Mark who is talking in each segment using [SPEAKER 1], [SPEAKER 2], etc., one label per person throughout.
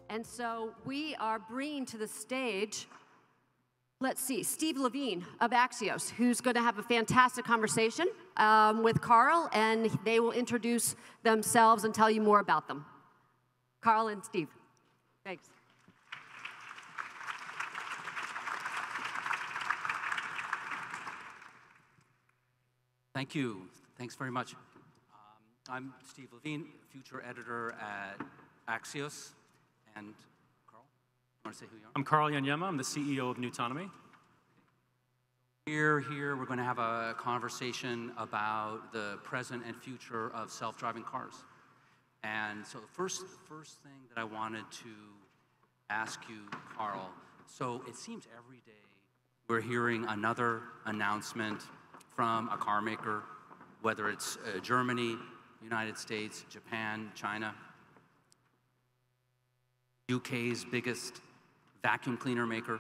[SPEAKER 1] And so we are bringing to the stage, let's see, Steve Levine of Axios, who's going to have a fantastic conversation with Karl, and they will introduce themselves and tell you more about them. Karl and Steve. Thanks.
[SPEAKER 2] Thank you. Thanks very much. I'm Steve Levine, future editor at Axios. And Karl, you want to say who you are?
[SPEAKER 3] I'm Karl Iagnemma. I'm the CEO of nuTonomy.
[SPEAKER 2] We're here. We're going to have a conversation about the present and future of self-driving cars. And so the first thing that I wanted to ask you, Karl, so it seems every day we're hearing another announcement from a car maker, whether it's Germany, United States, Japan, China, UK's biggest vacuum cleaner maker,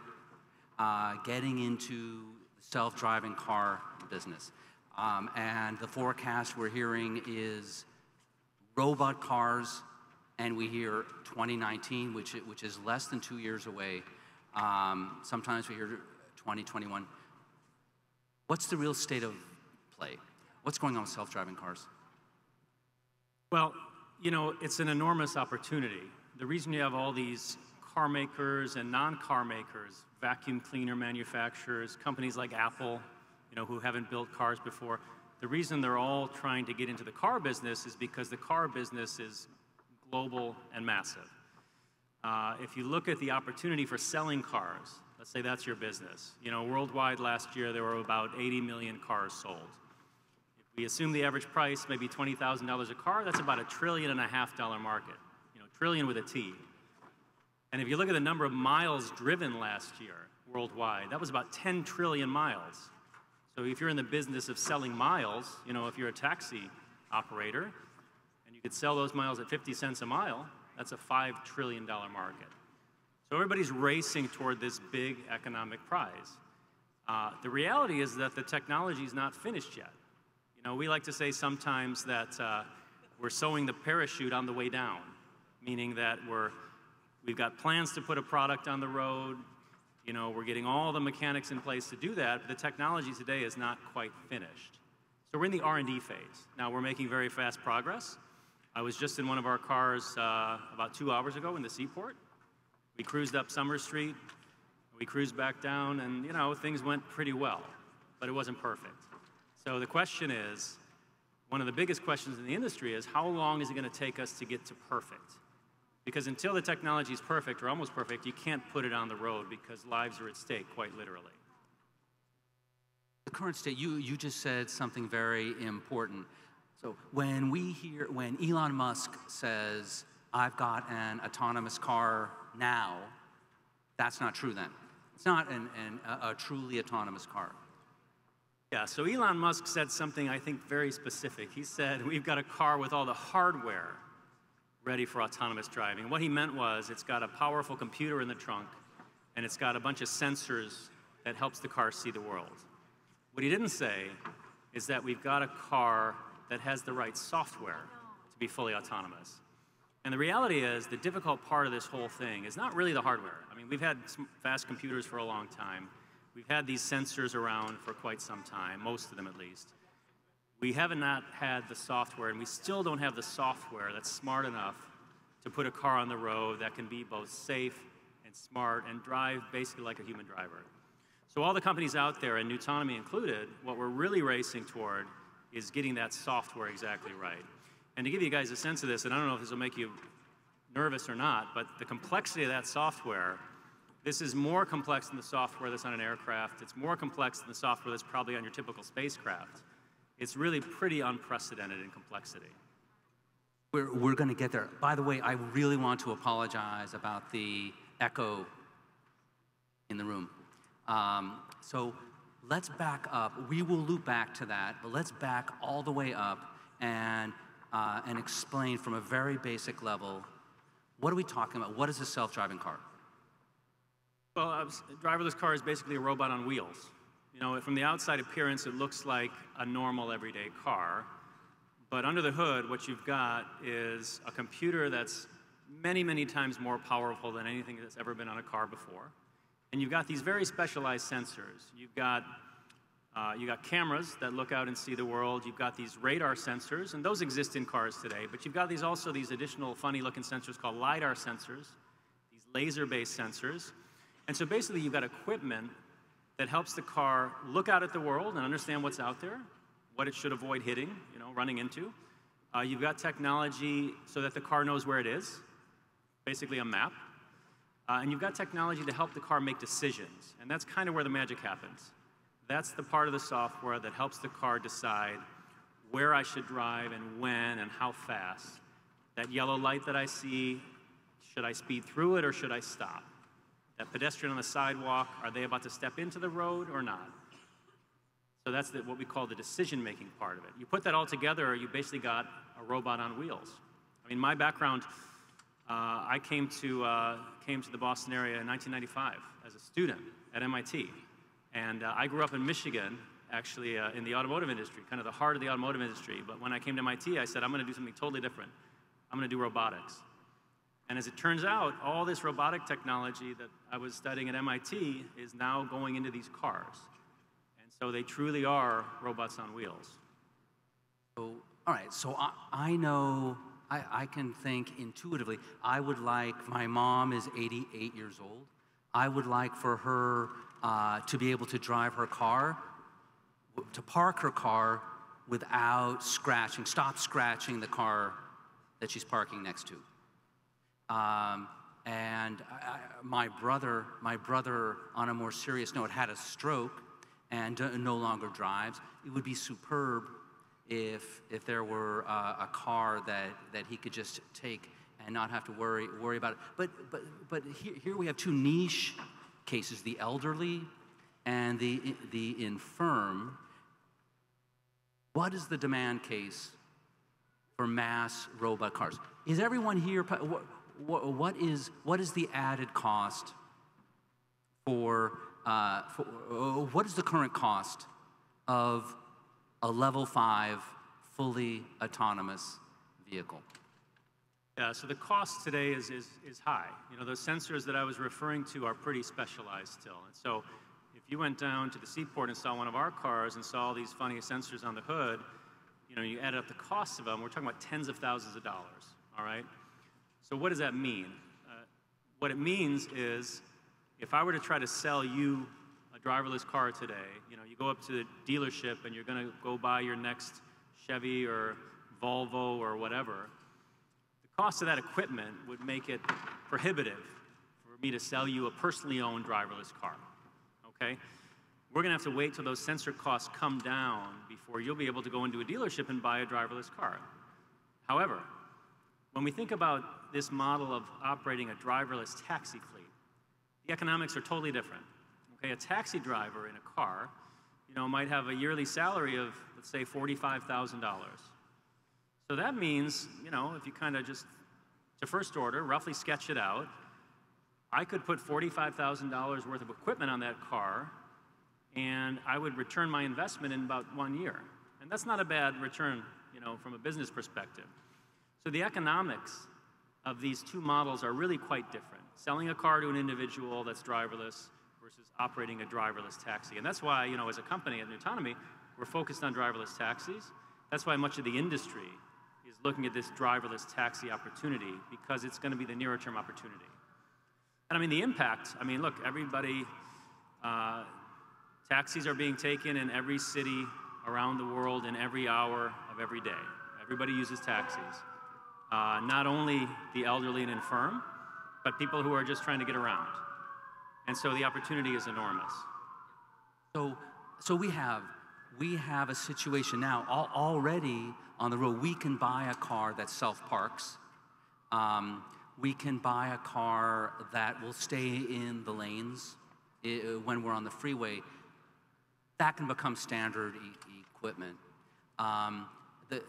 [SPEAKER 2] getting into the self-driving car business. And the forecast we're hearing is robot cars, and we hear 2019, which is less than 2 years away. Sometimes we hear 2021. What's the real state of play? What's going on with self-driving cars?
[SPEAKER 3] Well, you know, it's an enormous opportunity. The reason you have all these car makers and non-car makers, vacuum cleaner manufacturers, companies like Apple, you know, who haven't built cars before, the reason they're all trying to get into the car business is because the car business is global and massive. If you look at the opportunity for selling cars, let's say that's your business. You know, worldwide last year there were about 80 million cars sold. If we assume the average price maybe $20,000 a car, that's about $1.5 trillion market. You know, trillion with a T. And if you look at the number of miles driven last year worldwide, that was about 10 trillion miles. So if you're in the business of selling miles, you know, if you're a taxi operator and you could sell those miles at 50 cents a mile, that's a $5 trillion market. So everybody's racing toward this big economic prize. The reality is that the technology is not finished yet. You know, we like to say sometimes that we're sewing the parachute on the way down, meaning that we've got plans to put a product on the road. You know, we're getting all the mechanics in place to do that, but the technology today is not quite finished. So we're in the R&D phase. Now we're making very fast progress. I was just in one of our cars about 2 hours ago in the seaport. We cruised up Summer Street, we cruised back down, and you know, things went pretty well, but it wasn't perfect. So the question is, one of the biggest questions in the industry is, how long is it going to take us to get to perfect? Because until the technology is perfect or almost perfect, you can't put it on the road because lives are at stake, quite literally.
[SPEAKER 2] The current state, you just said something very important. So when Elon Musk says, I've got an autonomous car now, that's not true then. It's not a truly autonomous car.
[SPEAKER 3] Yeah, so Elon Musk said something I think very specific. He said, we've got a car with all the hardware ready for autonomous driving. What he meant was it's got a powerful computer in the trunk and it's got a bunch of sensors that helps the car see the world. What he didn't say is that we've got a car that has the right software to be fully autonomous. And the reality is the difficult part of this whole thing is not really the hardware. I mean, we've had fast computers for a long time. We've had these sensors around for quite some time, most of them at least. We have not had the software, and we still don't have the software that's smart enough to put a car on the road that can be both safe and smart and drive basically like a human driver. So all the companies out there, and nuTonomy included, what we're really racing toward is getting that software exactly right. And to give you guys a sense of this, and I don't know if this will make you nervous or not, but the complexity of that software, this is more complex than the software that's on an aircraft. It's more complex than the software that's probably on your typical spacecraft. It's really pretty unprecedented in complexity.
[SPEAKER 2] We're going to get there. By the way, I really want to apologize about the echo in the room. So let's back up. We will loop back to that, but let's back all the way up and explain from a very basic level, what are we talking about? What is a self-driving car?
[SPEAKER 3] Well, a driverless car is basically a robot on wheels. You know, from the outside appearance, it looks like a normal everyday car. But under the hood, what you've got is a computer that's many, many times more powerful than anything that's ever been on a car before. And you've got these very specialized sensors. You've got cameras that look out and see the world. You've got these radar sensors, and those exist in cars today. But you've got also these additional funny-looking sensors called LiDAR sensors, these laser-based sensors. And so basically, you've got equipment that helps the car look out at the world and understand what's out there, what it should avoid hitting, running into. You've got technology so that the car knows where it is, basically a map. And you've got technology to help the car make decisions. And that's kind of where the magic happens. That's the part of the software that helps the car decide where I should drive and when and how fast. That yellow light that I see, should I speed through it or should I stop? That pedestrian on the sidewalk, are they about to step into the road or not? So that's what we call the decision-making part of it. You put that all together, you basically got a robot on wheels. I mean, my background, I came to the Boston area in 1995 as a student at MIT. And I grew up in Michigan, actually, in the automotive industry, kind of the heart of the automotive industry. But when I came to MIT, I said, I'm going to do something totally different. I'm going to do robotics. And as it turns out, all this robotic technology that I was studying at MIT is now going into these cars. And so they truly are robots on wheels.
[SPEAKER 2] So, all right, so I know, I can think intuitively, I would like, my mom is 88 years old. I would like for her to be able to drive her car, to park her car without scratching, stop scratching the car that she's parking next to. My brother, on a more serious note, had a stroke and no longer drives. It would be superb if there were a car that he could just take and not have to worry about it. But here we have two niche cases: the elderly and the infirm. What is the demand case for mass robot cars? Is everyone here? What is the added cost for what is the current cost of a level 5 fully autonomous vehicle?
[SPEAKER 3] Yeah, so the cost today is high. Those sensors that I was referring to are pretty specialized still. And so if you went down to the seaport and saw one of our cars and saw all these funny sensors on the hood, you add up the cost of them, we're talking about tens of thousands of dollars, all right? So what does that mean? What it means is, if I were to try to sell you a driverless car today, you go up to the dealership and you're going to go buy your next Chevy or Volvo or whatever, the cost of that equipment would make it prohibitive for me to sell you a personally owned driverless car, okay? We're going to have to wait till those sensor costs come down before you'll be able to go into a dealership and buy a driverless car. However, when we think about this model of operating a driverless taxi fleet, the economics are totally different. Okay, a taxi driver in a car, might have a yearly salary of, let's say, $45,000. So that means, if you kind of just, to first order, roughly sketch it out, I could put $45,000 worth of equipment on that car, and I would return my investment in about 1 year. And that's not a bad return, from a business perspective. So the economics of these two models are really quite different. Selling a car to an individual that's driverless versus operating a driverless taxi. And that's why, as a company at nuTonomy, we're focused on driverless taxis. That's why much of the industry is looking at this driverless taxi opportunity, because it's going to be the nearer term opportunity. And the impact, look, everybody, taxis are being taken in every city around the world in every hour of every day. Everybody uses taxis. Not only the elderly and infirm, but people who are just trying to get around. And so the opportunity is enormous.
[SPEAKER 2] So we have a situation now already on the road. We can buy a car that self-parks. We can buy a car that will stay in the lanes when we're on the freeway. That can become standard equipment. But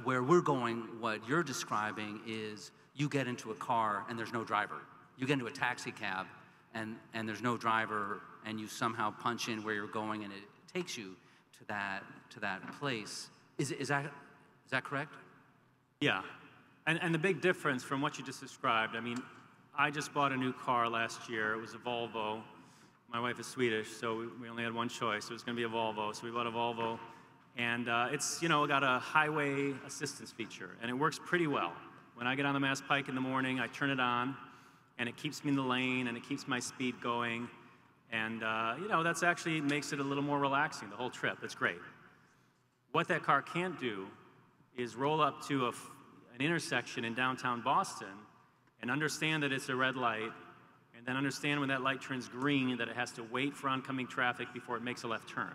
[SPEAKER 2] where we're going, what you're describing is you get into a car and there's no driver. You get into a taxi cab and there's no driver, and you somehow punch in where you're going and it takes you to that place. Is that correct?
[SPEAKER 3] Yeah. And the big difference from what you just described, I mean, I just bought a new car last year. It was a Volvo. My wife is Swedish, so we only had one choice. It was going to be a Volvo, so we bought a Volvo. And it's, you know, got a highway assistance feature, and it works pretty well. When I get on the Mass Pike in the morning, I turn it on, and it keeps me in the lane, and it keeps my speed going. And, you know, that's actually makes it a little more relaxing, the whole trip. It's great. What that car can't do is roll up to an intersection in downtown Boston and understand that it's a red light, and then understand when that light turns green that it has to wait for oncoming traffic before it makes a left turn.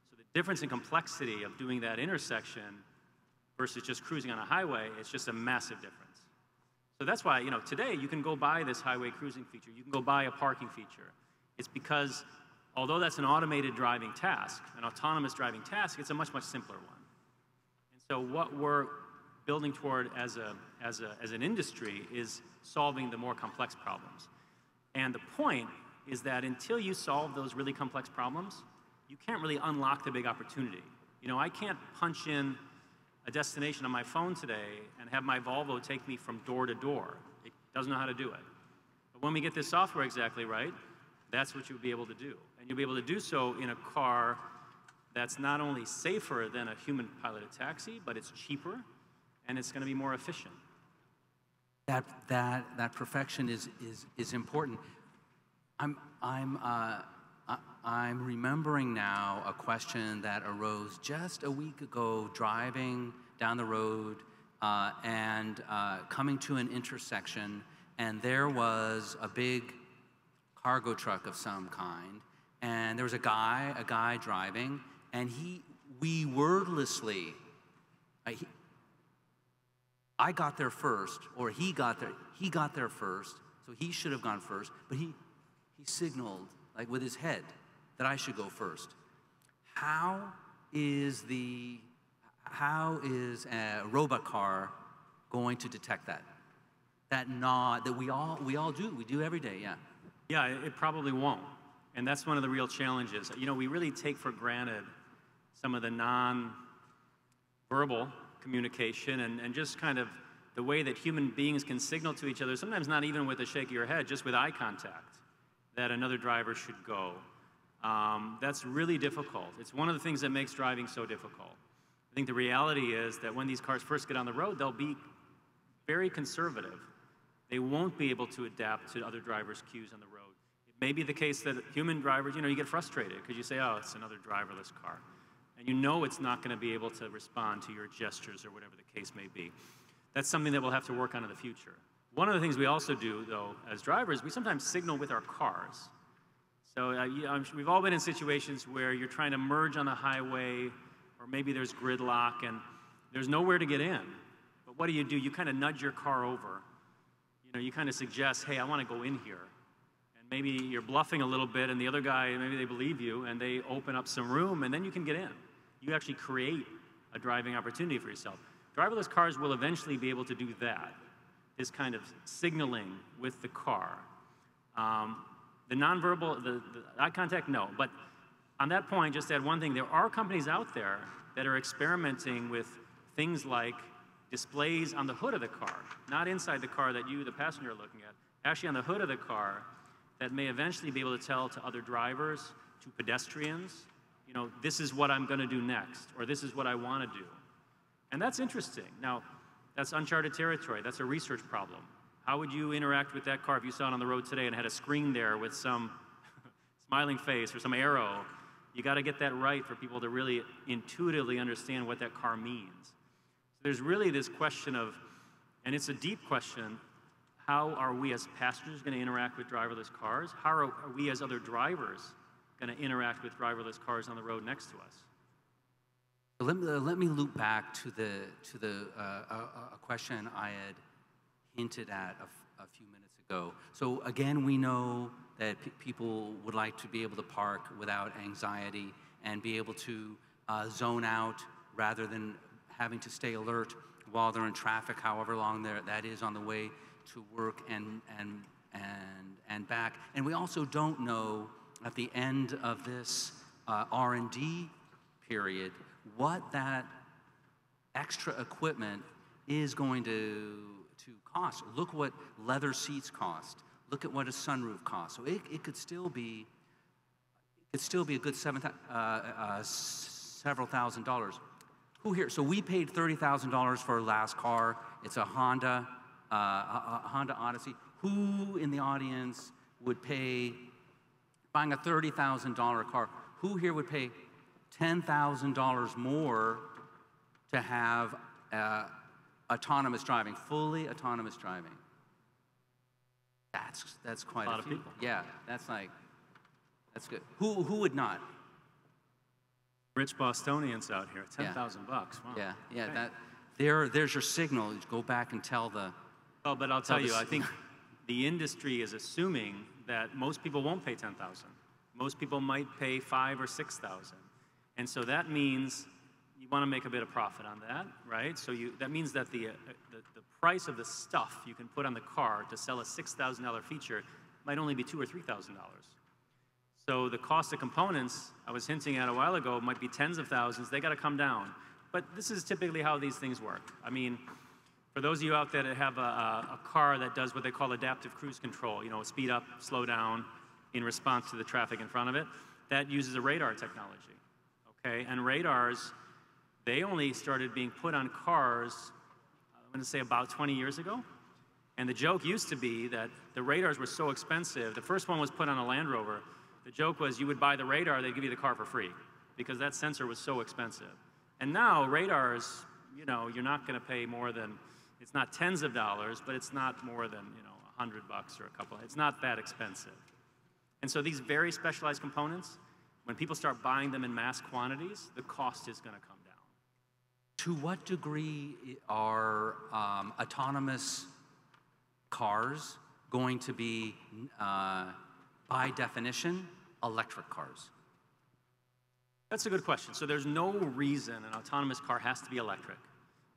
[SPEAKER 3] So the difference in complexity of doing that intersection versus just cruising on a highway is just a massive difference. So that's why, you know, today you can go buy this highway cruising feature. You can go buy a parking feature. It's because although that's an automated driving task, an autonomous driving task, it's a much, much simpler one. And so what we're building toward as an industry is solving the more complex problems. And the point is that until you solve those really complex problems, you can't really unlock the big opportunity. You know, I can't punch in a destination on my phone today and have my Volvo take me from door to door. It doesn't know how to do it. But when we get this software exactly right, that's what you'll be able to do. And you'll be able to do so in a car that's not only safer than a human-piloted taxi, but it's cheaper, and it's going to be more efficient.
[SPEAKER 2] That perfection is important. I'm remembering now a question that arose just a week ago, driving down the road and coming to an intersection, and there was a big cargo truck of some kind, and there was a guy driving, and we wordlessly, I got there first, or he got there first, so he should have gone first, but he signaled, like with his head, that I should go first. How is a robot car going to detect that? That nod that we all do, we do every day, yeah.
[SPEAKER 3] Yeah, it probably won't. And that's one of the real challenges. You know, we really take for granted some of the non-verbal communication and just kind of the way that human beings can signal to each other, sometimes not even with a shake of your head, just with eye contact, that another driver should go. That's really difficult. It's one of the things that makes driving so difficult. I think the reality is that when these cars first get on the road, they'll be very conservative. They won't be able to adapt to other drivers' cues on the road. It may be the case that human drivers, you know, you get frustrated because you say, oh, it's another driverless car. And you know it's not going to be able to respond to your gestures or whatever the case may be. That's something that we'll have to work on in the future. One of the things we also do, though, as drivers, we sometimes signal with our cars. So we've all been in situations where you're trying to merge on the highway, or maybe there's gridlock and there's nowhere to get in. But what do? You kind of nudge your car over. You know, you kind of suggest, hey, I want to go in here. And maybe you're bluffing a little bit, and the other guy, maybe they believe you, and they open up some room, and then you can get in. You actually create a driving opportunity for yourself. Driverless cars will eventually be able to do that, this kind of signaling with the car. The nonverbal, the eye contact, no. But on that point, just to add one thing, there are companies out there that are experimenting with things like displays on the hood of the car, not inside the car that you, the passenger, are looking at, actually on the hood of the car that may eventually be able to tell to other drivers, to pedestrians, you know, this is what I'm going to do next, or this is what I want to do. And that's interesting. Now, that's uncharted territory. That's a research problem. How would you interact with that car if you saw it on the road today and had a screen there with some smiling face or some arrow? You got to get that right for people to really intuitively understand what that car means. So there's really this question of, and it's a deep question, how are we as passengers going to interact with driverless cars? How are we as other drivers going to interact with driverless cars on the road next to us?
[SPEAKER 2] Let me loop back to a question I had hinted at a few minutes ago. So again, we know that people would like to be able to park without anxiety and be able to zone out rather than having to stay alert while they're in traffic, however long that is on the way to work and back. And we also don't know at the end of this R&D period what that extra equipment is going to cost. Look what leather seats cost. Look at what a sunroof costs. So it could still be a good several $1,000s. Who here? So we paid $30,000 for our last car. It's a Honda Odyssey. Who in the audience would pay, buying a $30,000 car, who here would pay $10,000 more to have autonomous driving, fully autonomous driving? That's quite a
[SPEAKER 3] lot of
[SPEAKER 2] few.
[SPEAKER 3] people.
[SPEAKER 2] Yeah, that's good. Who would not?
[SPEAKER 3] Rich Bostonians out here, 10,000 bucks. Wow.
[SPEAKER 2] Yeah,
[SPEAKER 3] Okay.
[SPEAKER 2] there's your signal. You go back and tell the.
[SPEAKER 3] Well, but I'll tell you, I think the industry is assuming that most people won't pay 10,000. Most people might pay 5,000 or 6,000, and so that means you want to make a bit of profit on that, right? So that means that the price of the stuff you can put on the car to sell a $6,000 feature might only be $2,000 or $3,000. So the cost of components, I was hinting at a while ago, might be tens of thousands. They got to come down. But this is typically how these things work. I mean, for those of you out there that have a car that does what they call adaptive cruise control, you know, speed up, slow down in response to the traffic in front of it, that uses a radar technology, okay? And radars, they only started being put on cars, I'm going to say about 20 years ago. And the joke used to be that the radars were so expensive. The first one was put on a Land Rover. The joke was you would buy the radar, they'd give you the car for free because that sensor was so expensive. And now radars, you know, you're not going to pay more than, it's not tens of dollars, but it's not more than, you know, $100 or a couple. It's not that expensive. And so these very specialized components, when people start buying them in mass quantities, the cost is going to come down.
[SPEAKER 2] To what degree are autonomous cars going to be, by definition, electric cars?
[SPEAKER 3] That's a good question. So there's no reason an autonomous car has to be electric.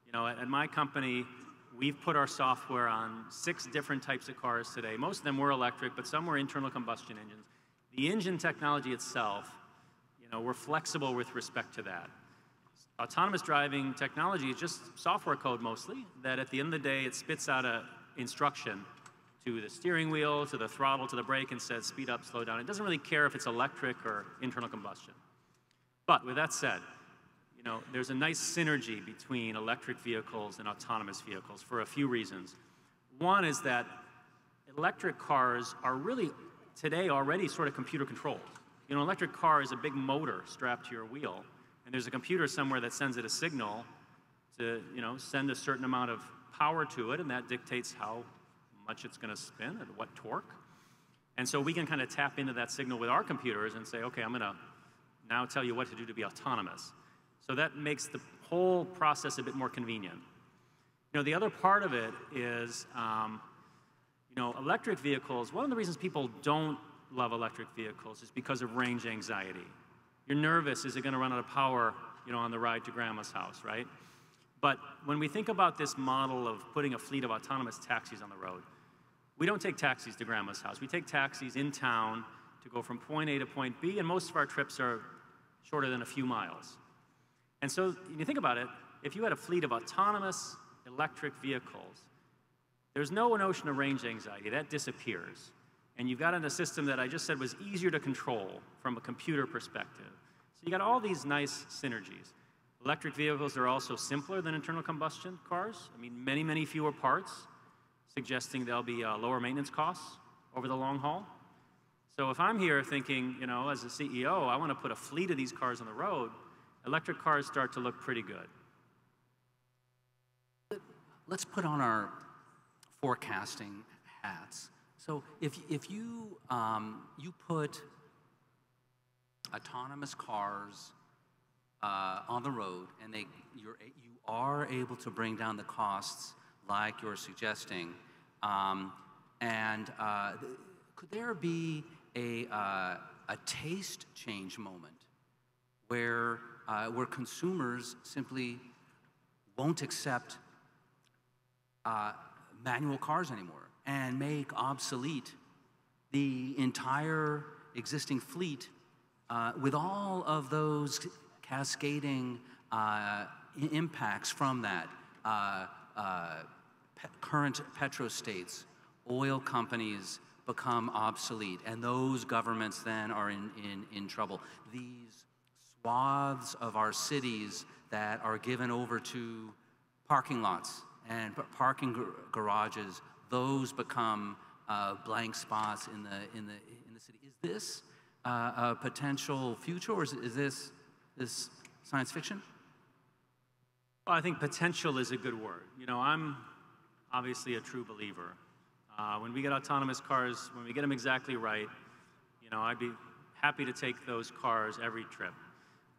[SPEAKER 3] You know, at my company, we've put our software on 6 different types of cars today. Most of them were electric, but some were internal combustion engines. The engine technology itself, you know, we're flexible with respect to that. Autonomous driving technology is just software code mostly, that at the end of the day, it spits out an instruction to the steering wheel, to the throttle, to the brake, and says speed up, slow down. It doesn't really care if it's electric or internal combustion. But with that said, you know, there's a nice synergy between electric vehicles and autonomous vehicles for a few reasons. One is that electric cars are really today already sort of computer controlled. You know, an electric car is a big motor strapped to your wheel, and there's a computer somewhere that sends it a signal to, you know, send a certain amount of power to it, and that dictates how much it's going to spin and what torque. And so we can kind of tap into that signal with our computers and say, okay, I'm going to now tell you what to do to be autonomous. So that makes the whole process a bit more convenient. You know, the other part of it is, you know, electric vehicles, one of the reasons people don't love electric vehicles is because of range anxiety. You're nervous, is it going to run out of power, you know, on the ride to grandma's house, right? But when we think about this model of putting a fleet of autonomous taxis on the road, we don't take taxis to grandma's house. We take taxis in town to go from point A to point B, and most of our trips are shorter than a few miles. And so when you think about it, if you had a fleet of autonomous electric vehicles, there's no notion of range anxiety. That disappears. And you've got a system that I just said was easier to control from a computer perspective. So you got all these nice synergies. Electric vehicles are also simpler than internal combustion cars. I mean, many, many fewer parts, suggesting there'll be lower maintenance costs over the long haul. So if I'm here thinking, you know, as a CEO, I want to put a fleet of these cars on the road, electric cars start to look pretty good.
[SPEAKER 2] Let's put on our forecasting hats. So if you you put autonomous cars on the road, and you are able to bring down the costs like you're suggesting, could there be a taste change moment where consumers simply won't accept manual cars anymore and make obsolete the entire existing fleet with all of those cascading impacts from that? current petrostates, oil companies become obsolete, and those governments then are in trouble. These swaths of our cities that are given over to parking lots and parking garages, those become blank spots in the city. Is this a potential future, or is this science fiction?
[SPEAKER 3] Well, I think potential is a good word. You know, I'm obviously a true believer. When we get autonomous cars, when we get them exactly right, you know, I'd be happy to take those cars every trip.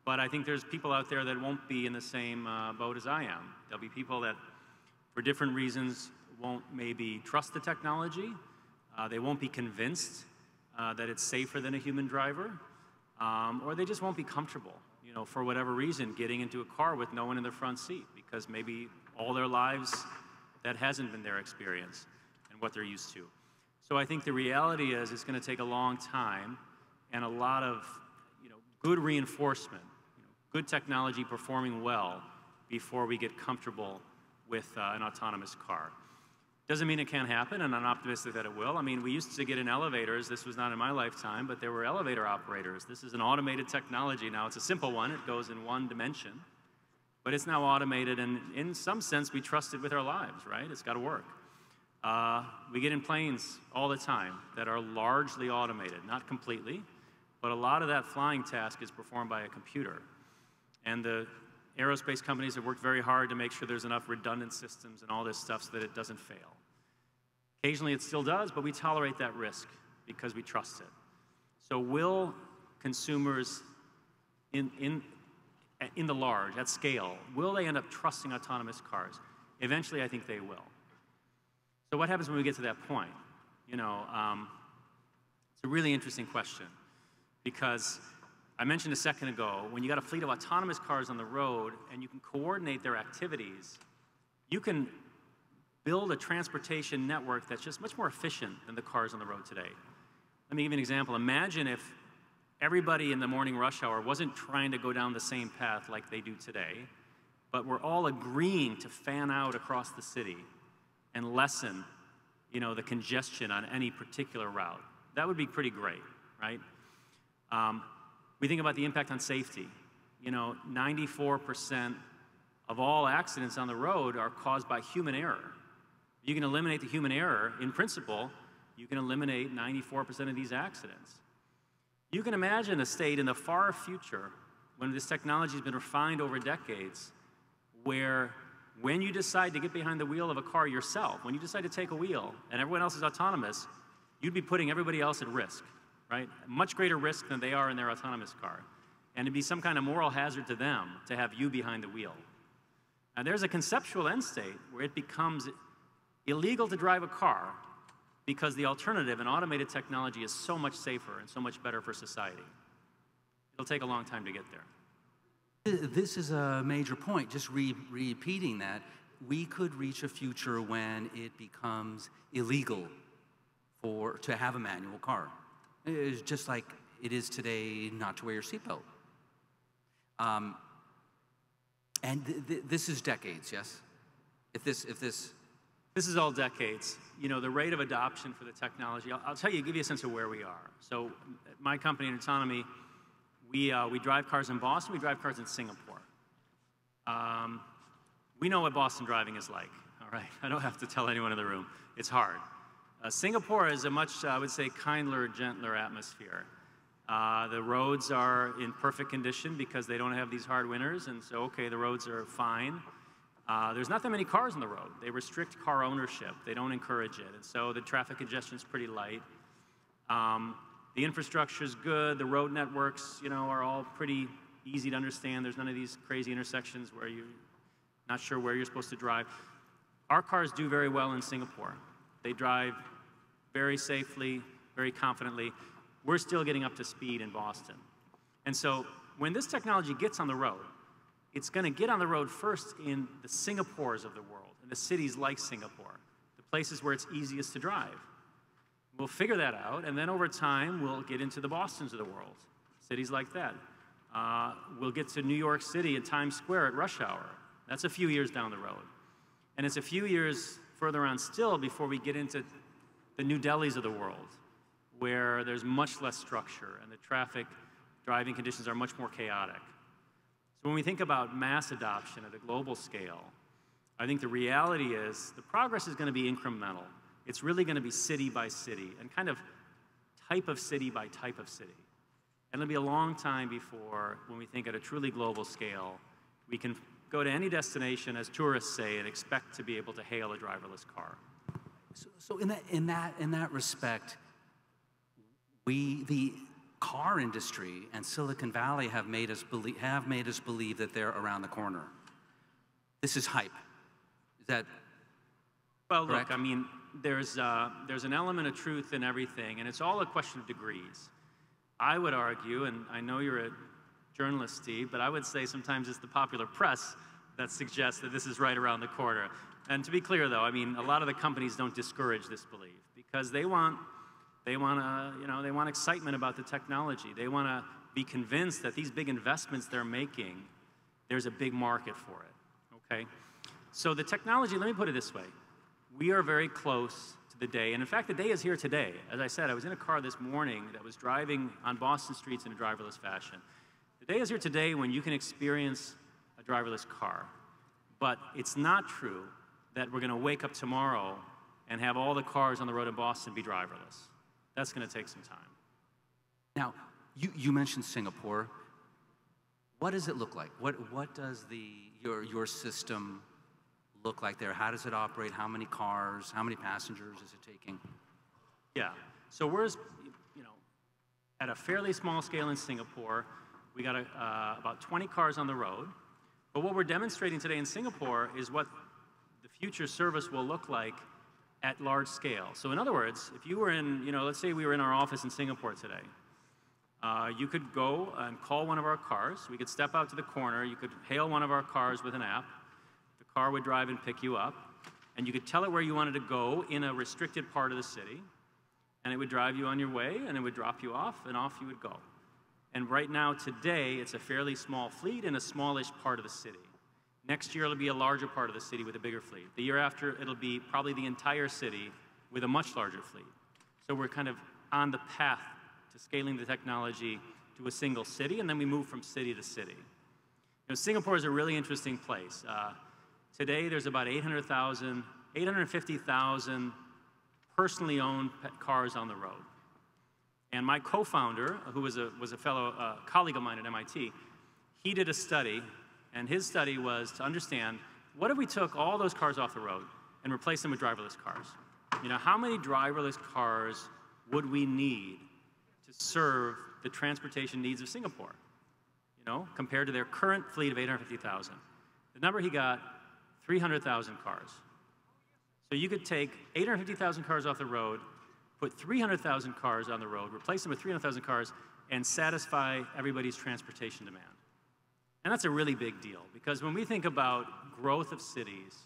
[SPEAKER 3] But I think there's people out there that won't be in the same boat as I am. There'll be people that, for different reasons, won't maybe trust the technology. They won't be convinced that it's safer than a human driver, or they just won't be comfortable, you know, for whatever reason, getting into a car with no one in the front seat, because maybe all their lives that hasn't been their experience and what they're used to. So I think the reality is it's going to take a long time and a lot of, you know, good reinforcement, you know, good technology performing well before we get comfortable with an autonomous car. Doesn't mean it can't happen, and I'm optimistic that it will. I mean, we used to get in elevators. This was not in my lifetime, but there were elevator operators. This is an automated technology now. It's a simple one. It goes in one dimension, but it's now automated, and in some sense, we trust it with our lives, right? It's got to work. We get in planes all the time that are largely automated, not completely, but a lot of that flying task is performed by a computer. And the aerospace companies have worked very hard to make sure there's enough redundant systems and all this stuff so that it doesn't fail. Occasionally it still does, but we tolerate that risk because we trust it. So will consumers in the large, at scale, will they end up trusting autonomous cars? Eventually, I think they will. So what happens when we get to that point? You know, it's a really interesting question, because I mentioned a second ago, when you got a fleet of autonomous cars on the road and you can coordinate their activities, you can build a transportation network that's just much more efficient than the cars on the road today. Let me give you an example. Imagine if everybody in the morning rush hour wasn't trying to go down the same path like they do today, but we're all agreeing to fan out across the city and lessen, you know, the congestion on any particular route. That would be pretty great, right? We think about the impact on safety. You know, 94% of all accidents on the road are caused by human error. You can eliminate the human error, in principle, you can eliminate 94% of these accidents. You can imagine a state in the far future, when this technology has been refined over decades, where when you decide to get behind the wheel of a car yourself, when you decide to take a wheel and everyone else is autonomous, you'd be putting everybody else at risk, right? Much greater risk than they are in their autonomous car. And it'd be some kind of moral hazard to them to have you behind the wheel. Now, there's a conceptual end state where it becomes illegal to drive a car because the alternative, an automated technology, is so much safer and so much better for society. It'll take a long time to get there.
[SPEAKER 2] This is a major point, just repeating that. We could reach a future when it becomes illegal to have a manual car. It's just like it is today not to wear your seatbelt. And this is decades, yes? This
[SPEAKER 3] is all decades. You know, the rate of adoption for the technology, I'll tell you, give you a sense of where we are. So my company, nuTonomy, we drive cars in Boston, we drive cars in Singapore. We know what Boston driving is like, all right? I don't have to tell anyone in the room. It's hard. Singapore is a much, I would say, kinder, gentler atmosphere. The roads are in perfect condition because they don't have these hard winters, and so, okay, the roads are fine. There's not that many cars on the road. They restrict car ownership. They don't encourage it, and so the traffic congestion is pretty light. The infrastructure is good. The road networks, you know, are all pretty easy to understand. There's none of these crazy intersections where you're not sure where you're supposed to drive. Our cars do very well in Singapore. They drive very safely, very confidently. We're still getting up to speed in Boston. And so when this technology gets on the road, it's going to get on the road first in the Singapores of the world, in the cities like Singapore, the places where it's easiest to drive. We'll figure that out, and then over time, we'll get into the Bostons of the world, cities like that. We'll get to New York City and Times Square at rush hour. That's a few years down the road. And it's a few years further on still before we get into the New Delhis of the world, where there's much less structure and the traffic driving conditions are much more chaotic. So when we think about mass adoption at a global scale, I think the reality is the progress is going to be incremental. It's really going to be city by city and kind of type of city by type of city. And it'll be a long time before, when we think at a truly global scale, we can go to any destination, as tourists say, and expect to be able to hail a driverless car.
[SPEAKER 2] So in that respect, the car industry and Silicon Valley have made us believe that they're around the corner. This is hype. Is that
[SPEAKER 3] well?
[SPEAKER 2] Correct?
[SPEAKER 3] Look, I mean, there's an element of truth in everything, and it's all a question of degrees. I would argue, and I know you're a journalist, Steve, but I would say sometimes it's the popular press that suggests that this is right around the corner. And to be clear, though, I mean, a lot of the companies don't discourage this belief because they want excitement about the technology. They want to be convinced that these big investments they're making, there's a big market for it. Okay, so the technology. Let me put it this way: we are very close to the day, and in fact, the day is here today. As I said, I was in a car this morning that was driving on Boston streets in a driverless fashion. The day is here today when you can experience a driverless car, but it's not true that we're going to wake up tomorrow and have all the cars on the road in Boston be driverless. That's going to take some time.
[SPEAKER 2] Now, you mentioned Singapore. What does it look like? What does your system look like there? How does it operate? How many cars? How many passengers is it taking?
[SPEAKER 3] Yeah, so we're at a fairly small scale in Singapore. We got about 20 cars on the road. But what we're demonstrating today in Singapore is what the future service will look like at large scale. So in other words, if you were in, let's say we were in our office in Singapore today, you could go and call one of our cars. We could step out to the corner. You could hail one of our cars with an app. The car would drive and pick you up. And you could tell it where you wanted to go in a restricted part of the city. And it would drive you on your way, and it would drop you off, and off you would go. And right now, today, it's a fairly small fleet in a smallish part of the city. Next year, it'll be a larger part of the city with a bigger fleet. The year after, it'll be probably the entire city with a much larger fleet. So we're kind of on the path to scaling the technology to a single city, and then we move from city to city. Singapore is a really interesting place. Today, there's about 850,000 personally owned cars on the road. And my co-founder, who was a fellow colleague of mine at MIT, he did a study, and his study was to understand, what if we took all those cars off the road and replaced them with driverless cars? How many driverless cars would we need to serve the transportation needs of Singapore, compared to their current fleet of 850,000? The number he got, 300,000 cars. So you could take 850,000 cars off the road, put 300,000 cars on the road, replace them with 300,000 cars, and satisfy everybody's transportation demand. And that's a really big deal, because when we think about growth of cities,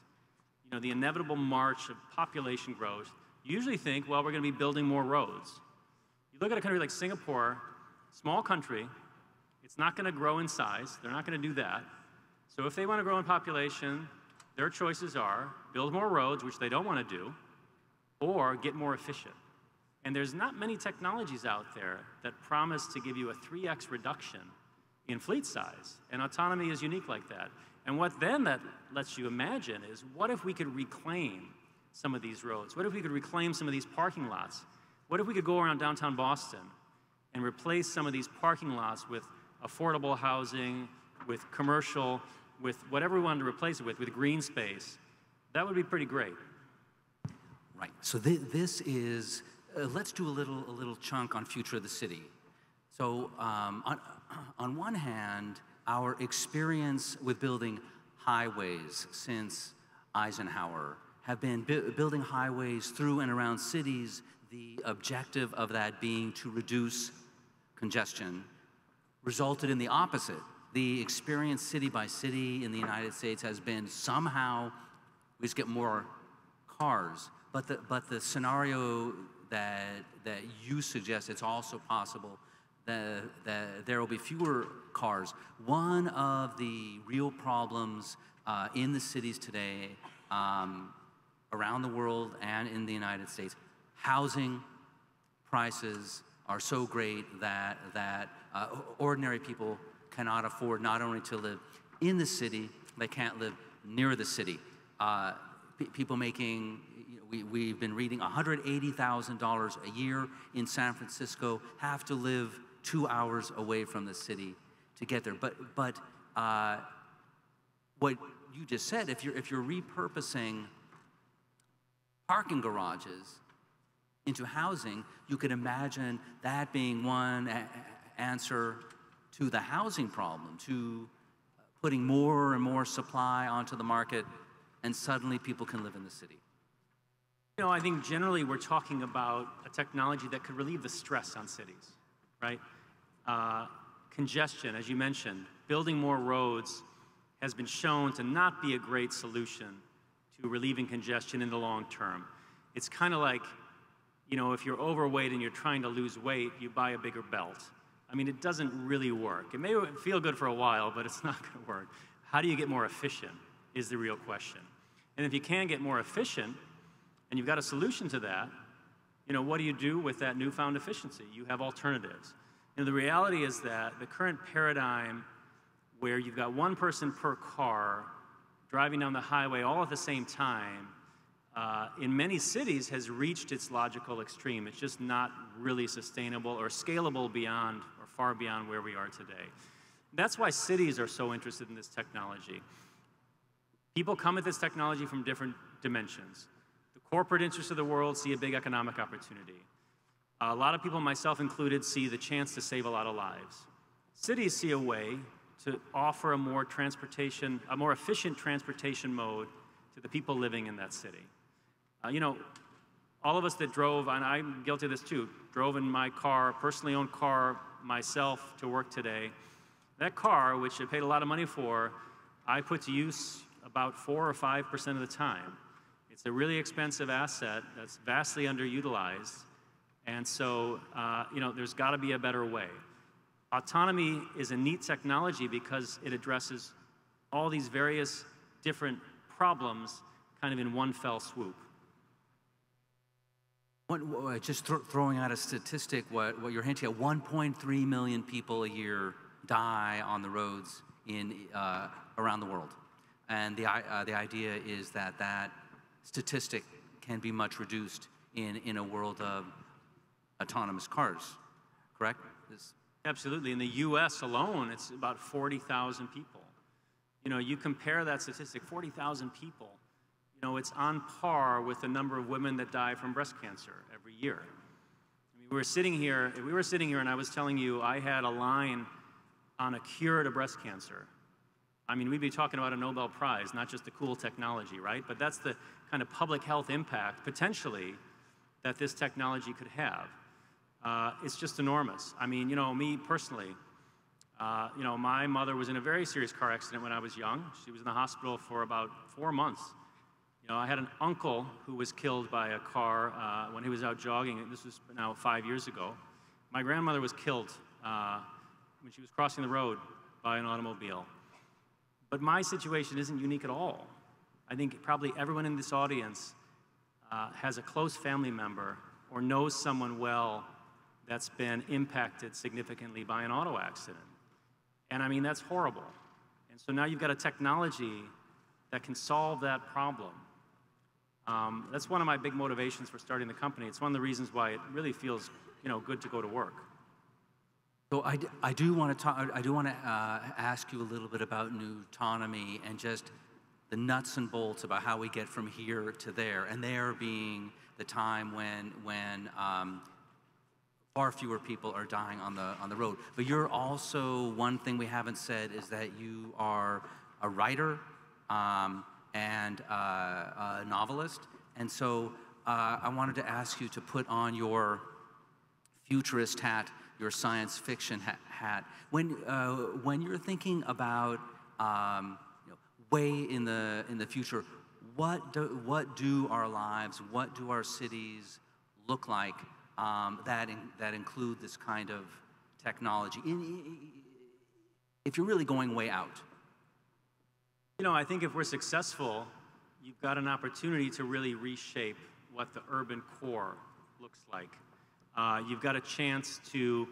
[SPEAKER 3] the inevitable march of population growth, you usually think, well, we're going to be building more roads. You look at a country like Singapore, small country, it's not going to grow in size. They're not going to do that. So if they want to grow in population, their choices are build more roads, which they don't want to do, or get more efficient. And there's not many technologies out there that promise to give you a 3x reduction in fleet size. And autonomy is unique like that. And what then that lets you imagine is, what if we could reclaim some of these roads? What if we could reclaim some of these parking lots? What if we could go around downtown Boston and replace some of these parking lots with affordable housing, with commercial, with whatever we wanted to replace it with green space? That would be pretty great.
[SPEAKER 2] Right. So this is, let's do a little chunk on future of the city. So on one hand, our experience with building highways since Eisenhower have been building highways through and around cities, the objective of that being to reduce congestion, resulted in the opposite. The experience city by city in the United States has been somehow we just get more cars. But the scenario that you suggest, it's also possible that there will be fewer cars. One of the real problems in the cities today around the world and in the United States, housing prices are so great that ordinary people cannot afford not only to live in the city, they can't live near the city. People making, we've been reading $180,000 a year in San Francisco have to live 2 hours away from the city to get there. But what you just said, if you're repurposing parking garages into housing, you could imagine that being one answer to the housing problem, to putting more and more supply onto the market, and suddenly people can live in the city.
[SPEAKER 3] You know, I think generally we're talking about a technology that could relieve the stress on cities, right? Congestion, as you mentioned, building more roads has been shown to not be a great solution to relieving congestion in the long term. It's kind of like, you know, if you're overweight and you're trying to lose weight, you buy a bigger belt. I mean, it doesn't really work. It may feel good for a while, but it's not going to work. How do you get more efficient is the real question. And if you can get more efficient, and you've got a solution to that, you know, what do you do with that newfound efficiency? You have alternatives. You know, the reality is that the current paradigm where you've got one person per car driving down the highway all at the same time, in many cities has reached its logical extreme. It's just not really sustainable or scalable beyond or far beyond where we are today. That's why cities are so interested in this technology. People come at this technology from different dimensions. The corporate interests of the world see a big economic opportunity. A lot of people, myself included, see the chance to save a lot of lives. Cities see a way to offer a more efficient transportation mode to the people living in that city. You know, all of us that drove, and I'm guilty of this too, drove in my car, personally owned car myself to work today. That car, which I paid a lot of money for, I put to use about 4 or 5% of the time. It's a really expensive asset that's vastly underutilized. And so, you know, there's got to be a better way. Autonomy is a neat technology because it addresses all these various different problems kind of in one fell swoop.
[SPEAKER 2] Just throwing out a statistic, what you're hinting at, 1.3 million people a year die on the roads around the world. And the idea is that that statistic can be much reduced in a world of autonomous cars, correct?
[SPEAKER 3] Absolutely. In the US alone, it's about 40,000 people. You know, you compare that statistic, 40,000 people, you know, it's on par with the number of women that die from breast cancer every year. I mean, we were sitting here and I was telling you I had a line on a cure to breast cancer. I mean, we'd be talking about a Nobel Prize, not just a cool technology, right? But that's the kind of public health impact, potentially, that this technology could have. It's just enormous. I mean, you know, me personally, you know, my mother was in a very serious car accident when I was young. She was in the hospital for about 4 months. You know, I had an uncle who was killed by a car when he was out jogging. This was now 5 years ago. My grandmother was killed when she was crossing the road by an automobile. But my situation isn't unique at all. I think probably everyone in this audience has a close family member or knows someone well that's been impacted significantly by an auto accident. And I mean, that's horrible. And so now you've got a technology that can solve that problem. That's one of my big motivations for starting the company. It's one of the reasons why it really feels, you know, good to go to work.
[SPEAKER 2] So I do want to ask you a little bit about nuTonomy and just the nuts and bolts about how we get from here to there, and there being the time when far fewer people are dying on the road. But you're also, one thing we haven't said is that you are a writer and a novelist, and so I wanted to ask you to put on your futurist hat, your science fiction hat. When you're thinking about you know, way in the future, what do our lives, what do our cities look like that include this kind of technology? If you're really going way out.
[SPEAKER 3] You know, I think if we're successful, you've got an opportunity to really reshape what the urban core looks like. You've got a chance to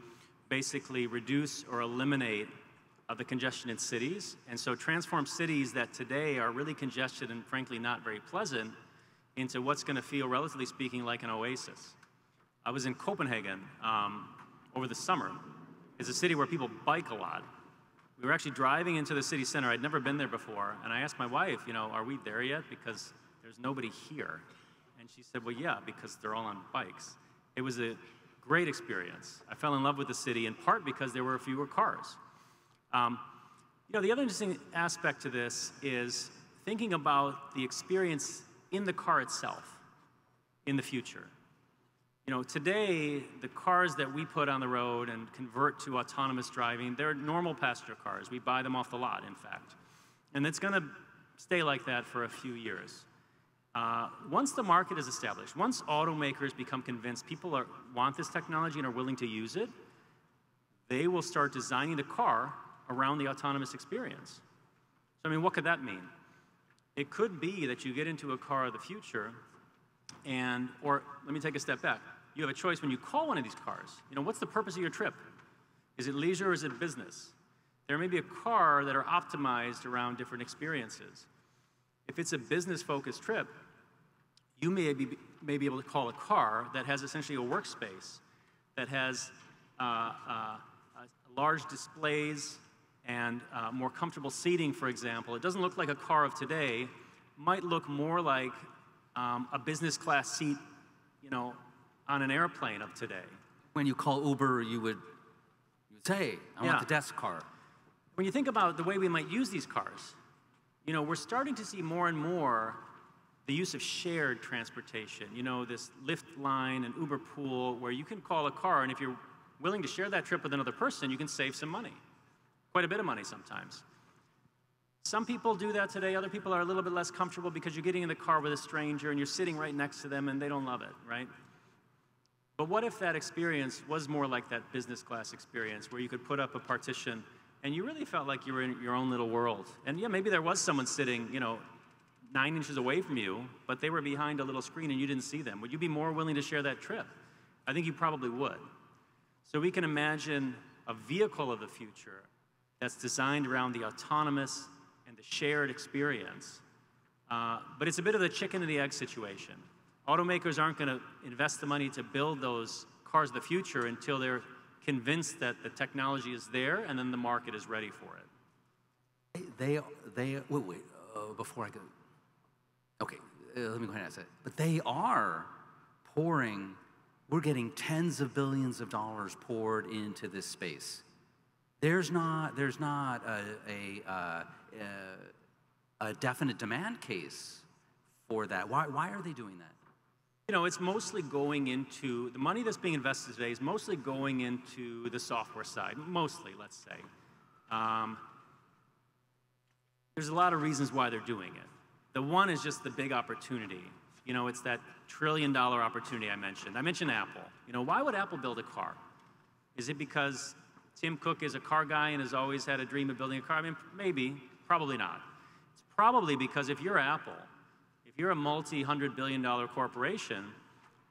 [SPEAKER 3] basically reduce or eliminate the congestion in cities, and so transform cities that today are really congested and frankly not very pleasant into what's going to feel, relatively speaking, like an oasis. I was in Copenhagen over the summer. It's a city where people bike a lot. We were actually driving into the city center. I'd never been there before, and I asked my wife, you know, are we there yet? Because there's nobody here. And she said, well, yeah, because they're all on bikes. It was a great experience. I fell in love with the city in part because there were fewer cars. You know, the other interesting aspect to this is thinking about the experience in the car itself in the future. You know, today, the cars that we put on the road and convert to autonomous driving, they're normal passenger cars. We buy them off the lot, in fact. And it's going to stay like that for a few years. Once the market is established, once automakers become convinced people want this technology and are willing to use it, they will start designing the car around the autonomous experience. So, I mean, what could that mean? It could be that you get into a car of the future or let me take a step back. You have a choice when you call one of these cars. You know, what's the purpose of your trip? Is it leisure or is it business? There may be a car that are optimized around different experiences. If it's a business-focused trip, you may be able to call a car that has essentially a workspace, that has large displays and more comfortable seating, for example. It doesn't look like a car of today. It might look more like a business class seat, you know, on an airplane of today.
[SPEAKER 2] When you call Uber, you would say, I want the desk car.
[SPEAKER 3] When you think about the way we might use these cars, you know, we're starting to see more and more the use of shared transportation. You know, this Lyft line and Uber pool where you can call a car, and if you're willing to share that trip with another person, you can save some money. Quite a bit of money sometimes. Some people do that today. Other people are a little bit less comfortable because you're getting in the car with a stranger and you're sitting right next to them and they don't love it, right? But what if that experience was more like that business class experience where you could put up a partition and you really felt like you were in your own little world? And yeah, maybe there was someone sitting, you know, 9 inches away from you, but they were behind a little screen and you didn't see them. Would you be more willing to share that trip? I think you probably would. So we can imagine a vehicle of the future that's designed around the autonomous and the shared experience. But it's a bit of the chicken and the egg situation. Automakers aren't going to invest the money to build those cars of the future until they're convinced that the technology is there and then the market is ready for it.
[SPEAKER 2] Wait, before I go, okay, let me go ahead and ask that. But they are pouring, we're getting tens of billions of dollars poured into this space. There's not a definite demand case for that. Why are they doing that?
[SPEAKER 3] You know, it's mostly going into, the money that's being invested today is mostly going into the software side, mostly, let's say. There's a lot of reasons why they're doing it. The one is just the big opportunity. You know, it's that $1 trillion opportunity I mentioned. I mentioned Apple. You know, why would Apple build a car? Is it because Tim Cook is a car guy and has always had a dream of building a car? I mean, maybe, probably not. It's probably because if you're Apple, if you're a multi-hundred-billion-dollar corporation,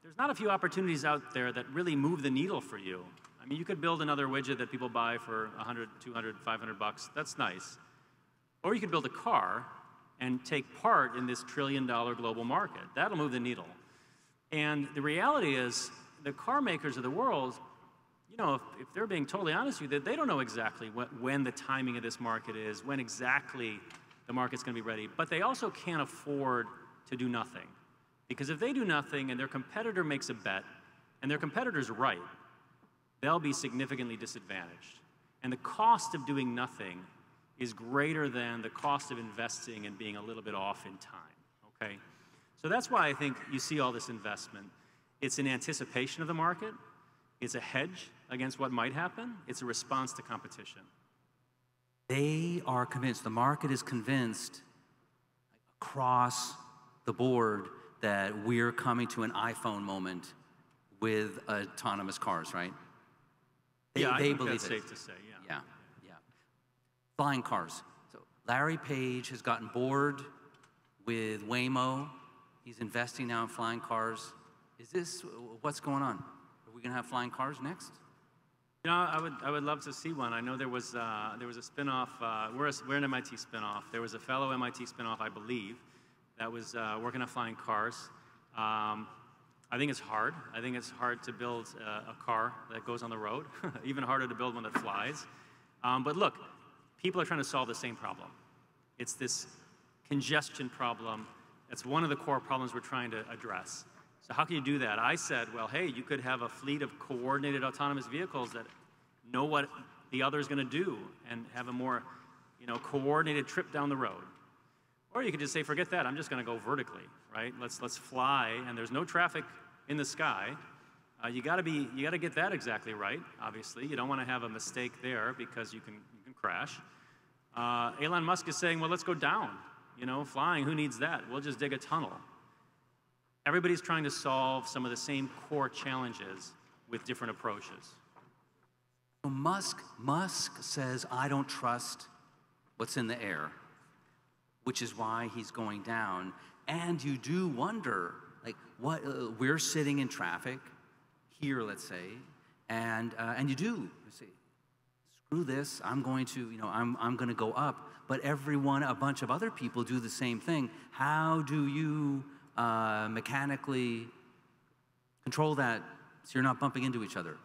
[SPEAKER 3] there's not a few opportunities out there that really move the needle for you. I mean, you could build another widget that people buy for 100, 200, 500 bucks. That's nice. Or you could build a car and take part in this $1 trillion global market. That'll move the needle. And the reality is, the car makers of the world, you know, if they're being totally honest with you, they don't know exactly when the timing of this market is, when exactly the market's going to be ready. But they also can't afford to do nothing. Because if they do nothing and their competitor makes a bet, and their competitor's right, they'll be significantly disadvantaged. And the cost of doing nothing is greater than the cost of investing and being a little bit off in time, okay? So that's why I think you see all this investment. It's an anticipation of the market. It's a hedge against what might happen. It's a response to competition.
[SPEAKER 2] They are convinced, the market is convinced across the board that we're coming to an iPhone moment with autonomous cars, right? They
[SPEAKER 3] think
[SPEAKER 2] believe
[SPEAKER 3] that's safe to say, yeah.
[SPEAKER 2] Yeah. Flying cars. So Larry Page has gotten bored With Waymo, he's investing now in flying cars. Is this, what's going on? Are we going to have flying cars next?
[SPEAKER 3] You know, I would love to see one. I know there was a spinoff. We're an MIT spinoff. There was a fellow MIT spinoff, I believe, that was working on flying cars. I think it's hard. I think it's hard to build a car that goes on the road. Even harder to build one that flies. But look, people are trying to solve the same problem. It's this congestion problem. That's one of the core problems we're trying to address. So how can you do that? I said, well, hey, you could have a fleet of coordinated autonomous vehicles that know what the other is going to do and have a more, coordinated trip down the road. Or you could just say, forget that, I'm just going to go vertically, right? Let's fly, and there's no traffic in the sky. You got to get that exactly right. Obviously, you don't want to have a mistake there because you can crash. Elon Musk is saying, well, let's go down. Flying, who needs that? We'll just dig a tunnel. Everybody's trying to solve some of the same core challenges with different approaches.
[SPEAKER 2] Musk says, I don't trust what's in the air, which is why he's going down. And you do wonder, like, what we're sitting in traffic here, let's say, and you do say, screw this, I'm going to, I'm going to go up. But a bunch of other people do the same thing. How do you mechanically control that so you're not bumping into each other?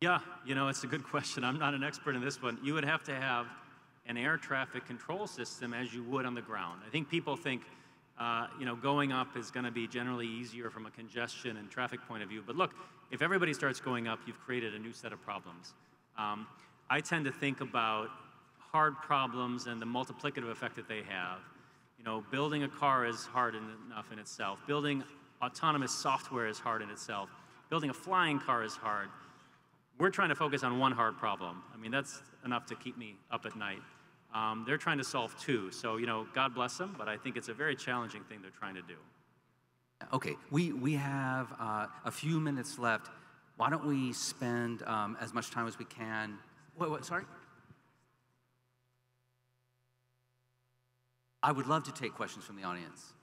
[SPEAKER 3] Yeah, it's a good question. I'm not an expert in this one. You would have to have an air traffic control system as you would on the ground. I think people think, going up is going to be generally easier from a congestion and traffic point of view. But look, if everybody starts going up, you've created a new set of problems. I tend to think about hard problems and the multiplicative effect that they have. Building a car is hard enough in itself. Building autonomous software is hard in itself. Building a flying car is hard. We're trying to focus on one hard problem. I mean, that's enough to keep me up at night. They're trying to solve two. So, God bless them, but I think it's a very challenging thing they're trying to do.
[SPEAKER 2] Okay, we have a few minutes left. Why don't we spend as much time as we can? What, sorry? I would love to take questions from the audience.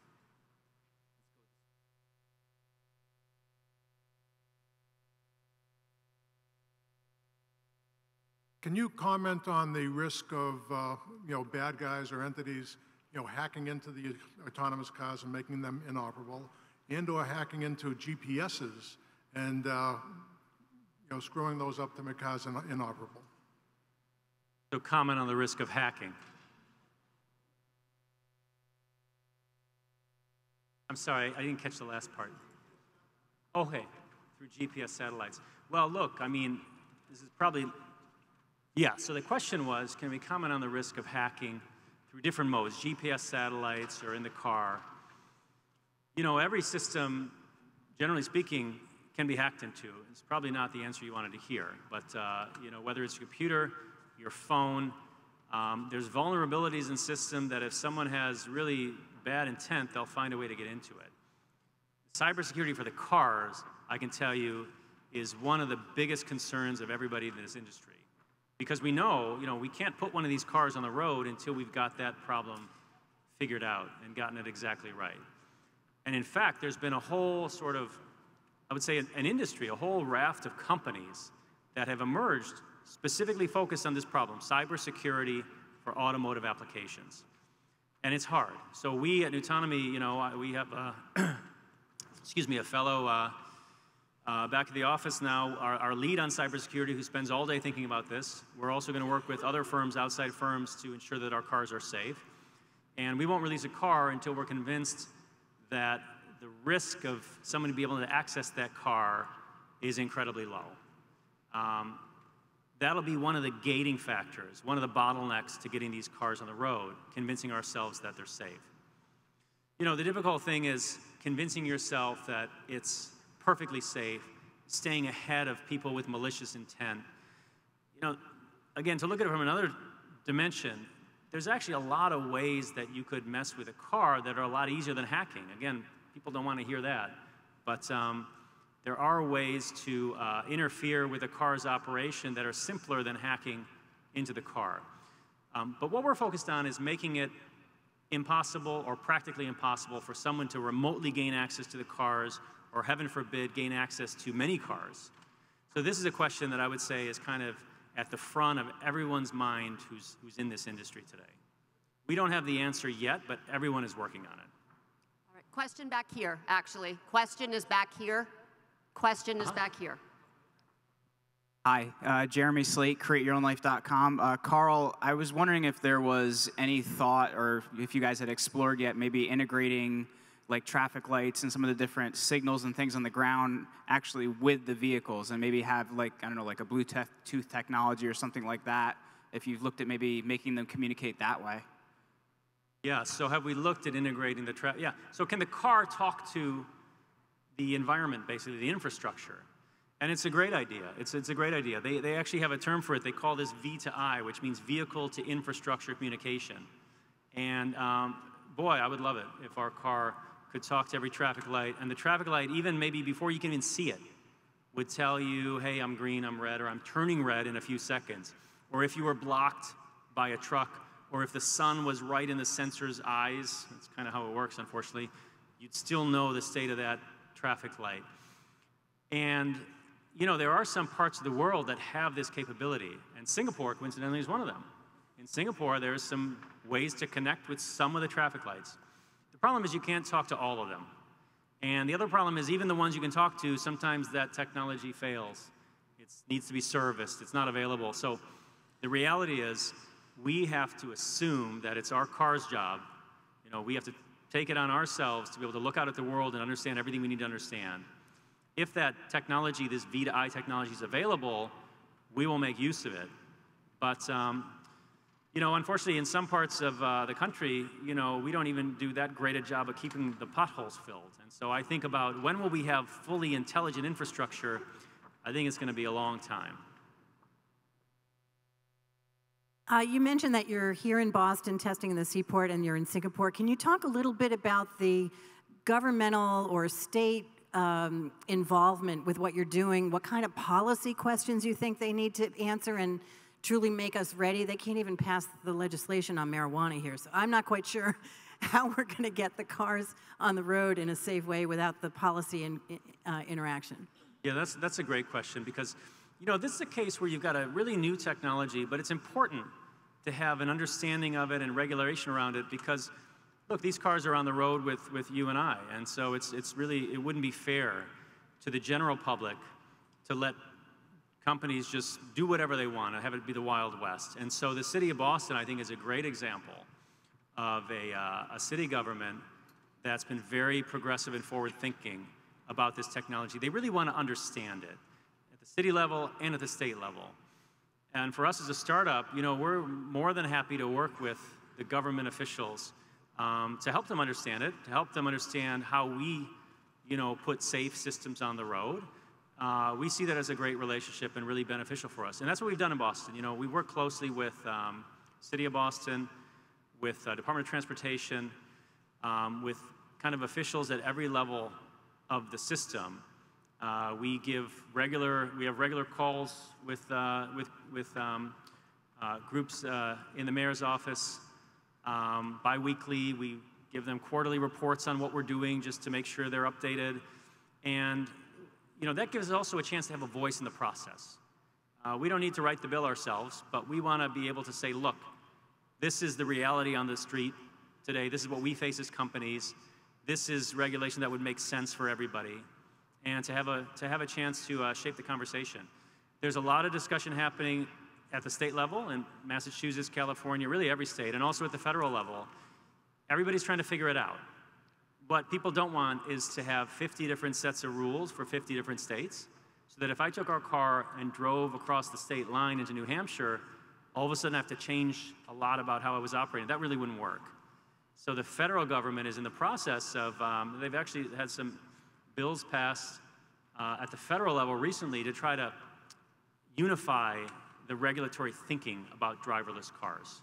[SPEAKER 4] Can you comment on the risk of bad guys or entities hacking into the autonomous cars and making them inoperable, and/or hacking into GPSs and screwing those up to make cars inoperable?
[SPEAKER 3] So comment on the risk of hacking. I'm sorry, I didn't catch the last part. Okay, through GPS satellites. Well, look, I mean, this is probably, yeah, so the question was, can we comment on the risk of hacking through different modes, GPS satellites or in the car? Every system, generally speaking, can be hacked into. It's probably not the answer you wanted to hear, but whether it's your computer, your phone, there's vulnerabilities in system that if someone has really bad intent, they'll find a way to get into it. Cybersecurity for the cars, I can tell you, is one of the biggest concerns of everybody in this industry. Because we know, we can't put one of these cars on the road until we've got that problem figured out and gotten it exactly right. And in fact, there's been a whole sort of, I would say an industry, a whole raft of companies that have emerged specifically focused on this problem, cybersecurity for automotive applications. And it's hard. So we at nuTonomy, we have, a fellow back at the office now, our lead on cybersecurity who spends all day thinking about this. We're also going to work with other firms, outside firms, to ensure that our cars are safe. And we won't release a car until we're convinced that the risk of someone to be able to access that car is incredibly low. That'll be one of the gating factors, one of the bottlenecks to getting these cars on the road, convincing ourselves that they're safe. The difficult thing is convincing yourself that it's perfectly safe, staying ahead of people with malicious intent. Again, to look at it from another dimension, there's actually a lot of ways that you could mess with a car that are a lot easier than hacking. Again, people don't want to hear that, but there are ways to interfere with a car's operation that are simpler than hacking into the car. But what we're focused on is making it impossible or practically impossible for someone to remotely gain access to the cars, or heaven forbid, gain access to many cars. So this is a question that I would say is kind of at the front of everyone's mind who's in this industry today. We don't have the answer yet, but everyone is working on it.
[SPEAKER 1] All right, question back here, actually. Question is back here. Question is back here.
[SPEAKER 5] Hi, Jeremy Slate, createyourownlife.com. Karl, I was wondering if there was any thought, or if you guys had explored yet, maybe integrating like traffic lights and some of the different signals and things on the ground actually with the vehicles, and maybe have like, I don't know, like a Bluetooth technology or something like that, if you've looked at maybe making them communicate that way.
[SPEAKER 3] Yeah, so have we looked at integrating the traffic? Yeah, so can the car talk to the environment, basically, the infrastructure? And it's a great idea. It's a great idea. They actually have a term for it. They call this V2I, which means vehicle to infrastructure communication. And boy, I would love it if our car could talk to every traffic light, and the traffic light, even maybe before you can even see it, would tell you, hey, I'm green, I'm red, or I'm turning red in a few seconds. Or if you were blocked by a truck, or if the sun was right in the sensor's eyes, that's kind of how it works, unfortunately, you'd still know the state of that traffic light. And you know, there are some parts of the world that have this capability, and Singapore, coincidentally, is one of them. In Singapore, there's some ways to connect with some of the traffic lights. The problem is you can't talk to all of them. And the other problem is even the ones you can talk to, sometimes that technology fails. It needs to be serviced. It's not available. So the reality is we have to assume that it's our car's job. You know, we have to take it on ourselves to be able to look out at the world and understand everything we need to understand. If that technology, this V2I technology, is available, we will make use of it. But you know, unfortunately, in some parts of the country, you know, we don't even do that great a job of keeping the potholes filled. And so I think about when will we have fully intelligent infrastructure? I think it's going to be a long time.
[SPEAKER 6] You mentioned that you're here in Boston testing in the seaport, and you're in Singapore. Can you talk a little bit about the governmental or state involvement with what you're doing? What kind of policy questions you think they need to answer and truly make us ready? They can't even pass the legislation on marijuana here, so I'm not quite sure how we're going to get the cars on the road in a safe way without the policy and interaction.
[SPEAKER 3] Yeah, that's a great question, because you know, this is a case where you've got a really new technology, but it's important to have an understanding of it and regulation around it, because look, these cars are on the road with you and I, and so it's really, it wouldn't be fair to the general public to let companies just do whatever they want and have it be the Wild West. And so the city of Boston, I think, is a great example of a city government that's been very progressive and forward-thinking about this technology. They really want to understand it at the city level and at the state level. And for us as a startup, you know, we're more than happy to work with the government officials to help them understand it, to help them understand how we, you know, put safe systems on the road. We see that as a great relationship and really beneficial for us. And that's what we've done in Boston. You know, we work closely with City of Boston, with Department of Transportation, with kind of officials at every level of the system. We have regular calls with groups in the mayor's office. Bi-weekly, we give them quarterly reports on what we're doing just to make sure they're updated. And you know, that gives us also a chance to have a voice in the process. We don't need to write the bill ourselves, but we want to be able to say, look, this is the reality on the street today. This is what we face as companies. This is regulation that would make sense for everybody. And to have a chance to shape the conversation. There's a lot of discussion happening at the state level in Massachusetts, California, really every state, and also at the federal level. Everybody's trying to figure it out. What people don't want is to have 50 different sets of rules for 50 different states, so that if I took our car and drove across the state line into New Hampshire, all of a sudden I have to change a lot about how I was operating. That really wouldn't work. So the federal government is in the process of, they've actually had some bills passed at the federal level recently to try to unify the regulatory thinking about driverless cars.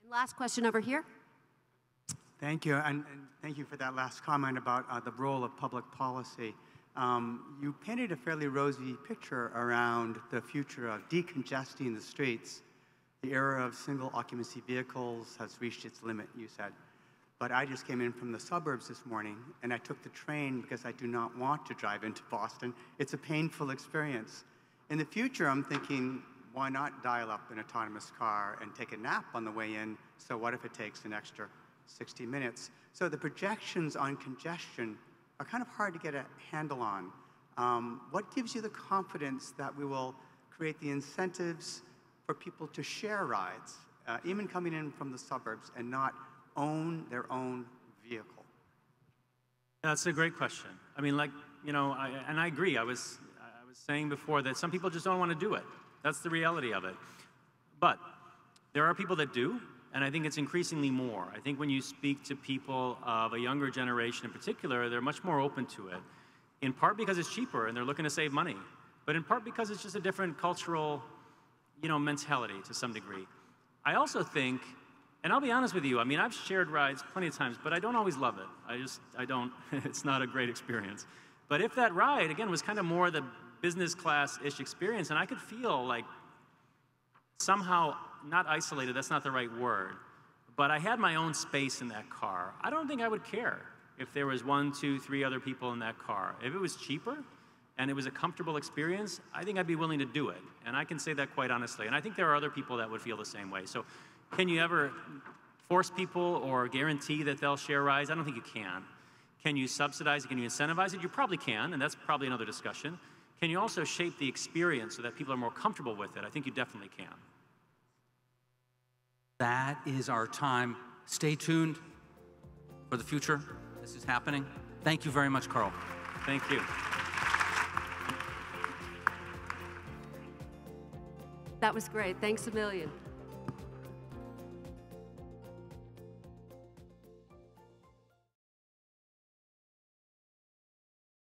[SPEAKER 1] And last question over here.
[SPEAKER 7] Thank you, and thank you for that last comment about the role of public policy. You painted a fairly rosy picture around the future of decongesting the streets The era of single occupancy vehicles has reached its limit, you said. But I just came in from the suburbs this morning, and I took the train because I do not want to drive into Boston. It's a painful experience. In the future, I'm thinking, why not dial up an autonomous car and take a nap on the way in? So what if it takes an extra 60 minutes? So the projections on congestion are kind of hard to get a handle on. What gives you the confidence that we will create the incentives for people to share rides, even coming in from the suburbs, and not own their own vehicle?
[SPEAKER 3] That's a great question. I mean, like, you know, and I agree. I was saying before that some people just don't want to do it. That's the reality of it. But there are people that do, and I think it's increasingly more. I think when you speak to people of a younger generation in particular, they're much more open to it, in part because it's cheaper and they're looking to save money, but in part because it's just a different cultural, you know, mentality to some degree. I also think, and I'll be honest with you, I mean, I've shared rides plenty of times, but I don't always love it. I don't, it's not a great experience. But if that ride, again, was kind of more the business class-ish experience, and I could feel like somehow, not isolated, that's not the right word, but I had my own space in that car, I don't think I would care if there was 1, 2, 3 other people in that car. If it was cheaper and it was a comfortable experience, I think I'd be willing to do it. And I can say that quite honestly. And I think there are other people that would feel the same way. So can you ever force people or guarantee that they'll share rides? I don't think you can. Can you subsidize it? Can you incentivize it? You probably can, and that's probably another discussion. Can you also shape the experience so that people are more comfortable with it? I think you definitely can.
[SPEAKER 2] That is our time. Stay tuned for the future. This is happening. Thank you very much, Karl.
[SPEAKER 3] Thank you.
[SPEAKER 1] That was great. Thanks a million.